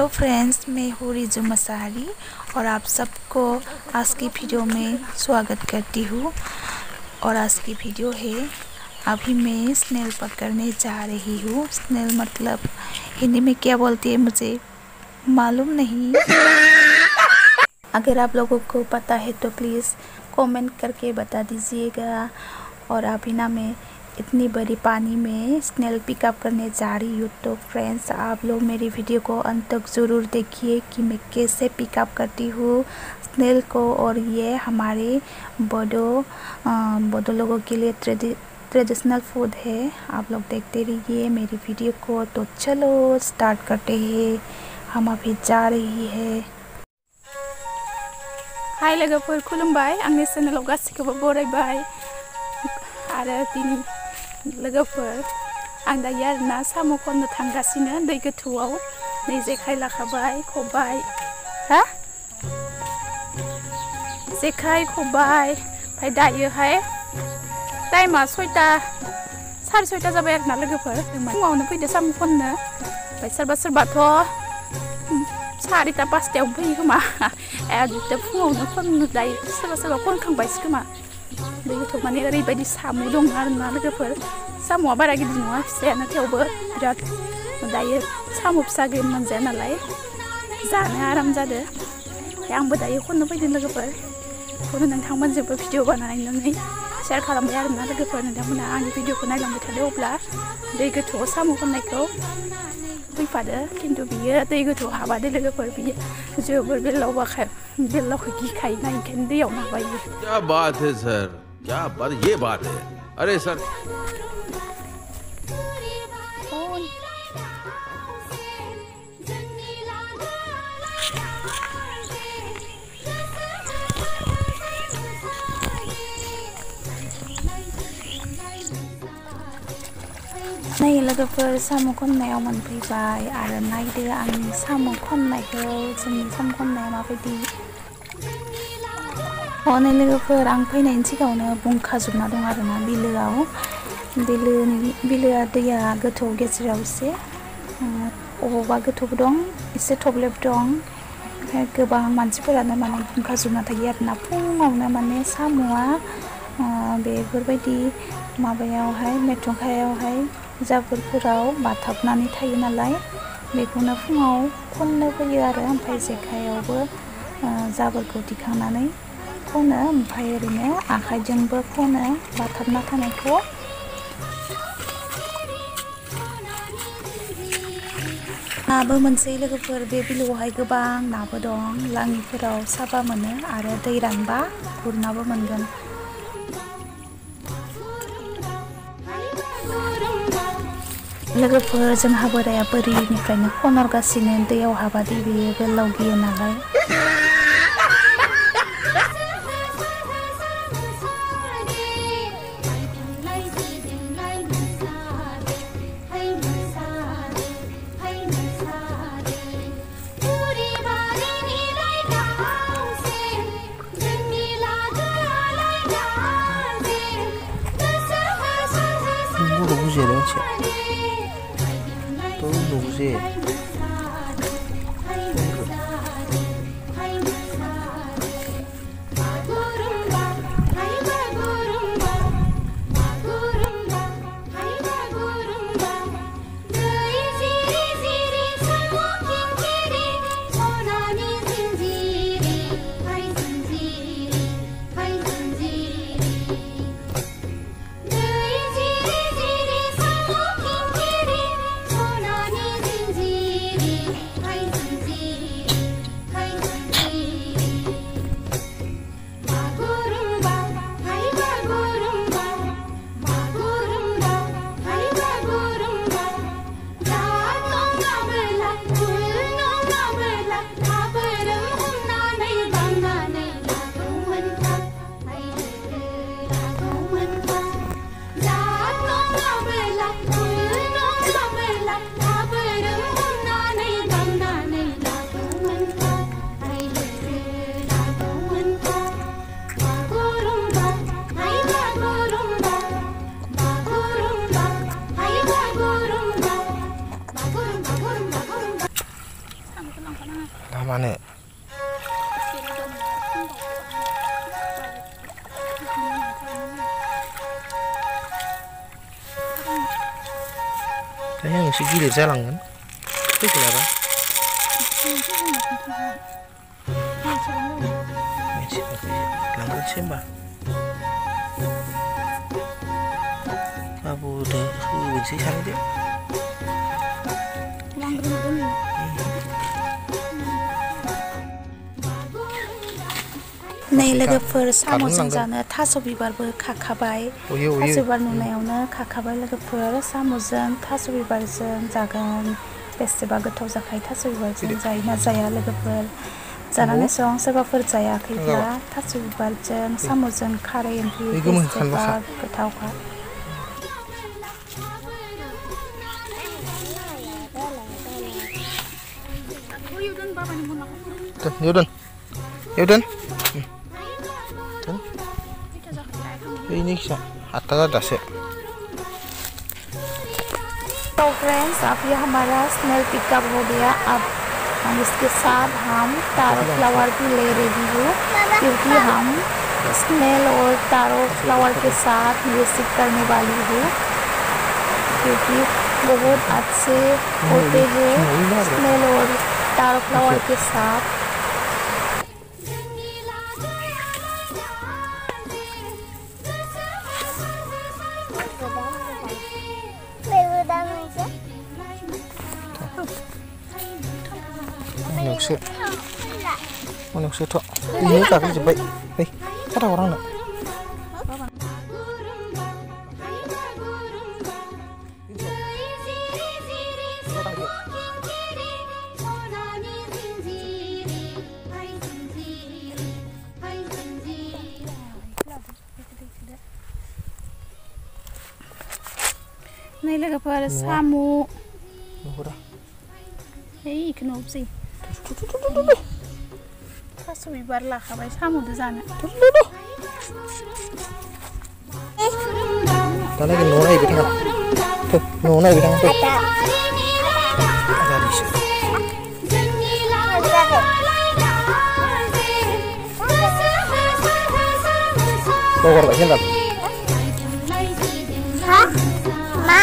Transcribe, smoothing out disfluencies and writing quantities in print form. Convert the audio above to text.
Hello friends, मैं हूँ रिजू मसारी और आप सबको आज की वीडियो में स्वागत करती हूँ। और आज की वीडियो है, अभी मैं स्नेल पकड़ने जा रही हूँ। स्नेल मतलब हिंदी में क्या बोलती है मुझे मालूम नहीं। अगर आप लोगों को पता है तो प्लीज़ कमेंट करके बता दीजिएगा। और अभी ना मैं इतनी बड़ी पानी में स्नेल पिकअप करने जा रही हूँ। तो फ्रेंड्स, आप लोग मेरी वीडियो को अंत तक ज़रूर देखिए कि मैं कैसे पिकअप करती हूँ स्नेल को। और ये हमारे बोडो लोगों के लिए ट्रेडिशनल फूड है। आप लोग देखते रहिए मेरी वीडियो को। तो चलो स्टार्ट करते हैं, हम अभी जा रही है। हाय लोगोफोर, खुलुमबाय। आंनि चेनेलाव गासिखौबो बरायबाय। आरो दिनै लोगोफोर, आं दायो आरोना साम' खननो थांगासिनो दै गोथौआव। नै जेखाइ लाखाबाय, खबाइ, जेखाइ खबाइ। ओमफ्राय दायोहाय टाइमा 6टा, साराय 6टा जाबाय आरोना लोगोफोर। फुङावनो फैदो साम' खननो। ओमफ्राय सोरबा सोरबाथ' 4टा 5टायावनो फैयो खोमा। एकदम फुङावनो खननो दायो सोरबा सोरबा खनखांबायसो खोमा। दै गोथौआव माने ओरैबायदि साम' दं आरोना लोगोफोर। साम'आ बारा गिदिर नङा, फिसायानो, थेवबो बिराद। दायो साम' फिसा मोनजाया नालाय जानो आराम जादो। आंबो दायो खननो फैदों लोगोफोर। बेखौनो नोंथांमोनजोंबो भिडिअ बानायनानै शेयार खालामबाय आरोना लोगोफोर। नोंथांमोना आंनि भिडिअखौ नायलांबाय थादो, अब्ला दै गोथौआव साम' खननायखौ फैफादो। खिन्थु बियो दै गोथौआव हाबादो लोगोफोर। बियो जोबोर बेललावखौ गिखायोना, ओंखायनो दैयाव माबायो। क्या बात है सर, क्या बात, ये बात है। अरे सर, नै लोगोफोर, साम' खननायाव मोनफैबाय। आरो नायदो आंनि साम' खननायखौ, जोंनि साम' खननाया माबायदि। नै लोगोफोर, आं फैनायनि सिगाङावनो बुंखाजोबना दं आरोना बिलोआव। बिलोआ दैया गोथौ, गेजेराव एसे अबावबा गोथौबो दं, एसे थब्लेब दं। ओमफ्राय गोबां मानसिफोरानो माने बुंखाजोबना थायो आरोना। फुङावनो माने साम'आ बेफोरबायदि माबायावहाय, मेथंखायावहाय, जाबोरफोराव बाथाबनानै थायो नालाय, बेखौनो फुङाव खननो फैयो आरो। ओमफ्राय जेखाइयावबो जाबोरखौ दिखांनानै खनो, ओमफ्राय ओरैनो आखाइजोंबो खनो बाथाबना थानायखौ। नाबो मोनसै लोगोफोर, बे बिलोआवहाय गोबां नाबो दं। लाङिफोराव साबा मोनो आरो दै रानबा गुरनाबो मोनगोन। लोगोफोर, जोंहा बोराया बोरिनिफ्रायनो खनहरगासिनो। दैयाव हाबादि बेयो बेललाव गियो नालाय। मानो आं एसे गिलिर जालांगोन फैगोनाबा लांगोनसै होमबा बाबुदो होबोनोसै सानैदो नै लोगोफोर साम'जों जानो थास' बिबारबो खाखाबाय थास' बिबार नुनायावनो खाखाबाय लोगोफोर साम'जों थास' बिबारजों जागोन बेसेबा गोथाव जाखायो थास' बिबारजों जायोना जाया लोगोफोर जानानै सोरबाफोर जायाखैब्ला थास' बिबारजों साम'जों खारै ओंख्रि बेसेबा गोथावखा Yaudah. Ini kisah आता दस तो फ्रेंड्स अब ये हमारा स्नेल पिकअप हो गया। अब हम इसके साथ हम तारो फ्लावर भी ले रही हूँ क्योंकि हम स्नेल और तारो फ्लावर के साथ म्यूजिक करने वाली हूँ क्योंकि बहुत अच्छे होते हैं स्नेल और तारो फ्लावर के साथ। Manusia tok ini kaki jebak kata orang nak Này là gặp phải samu. Hey, kenapa sih? Tasu bibar lah, kabai samu di sana. Tanah ke nona ibu tengah, tuh nona ibu tengah tuh. Ada di sini. Bawa kat sini tak? Hah? Ma?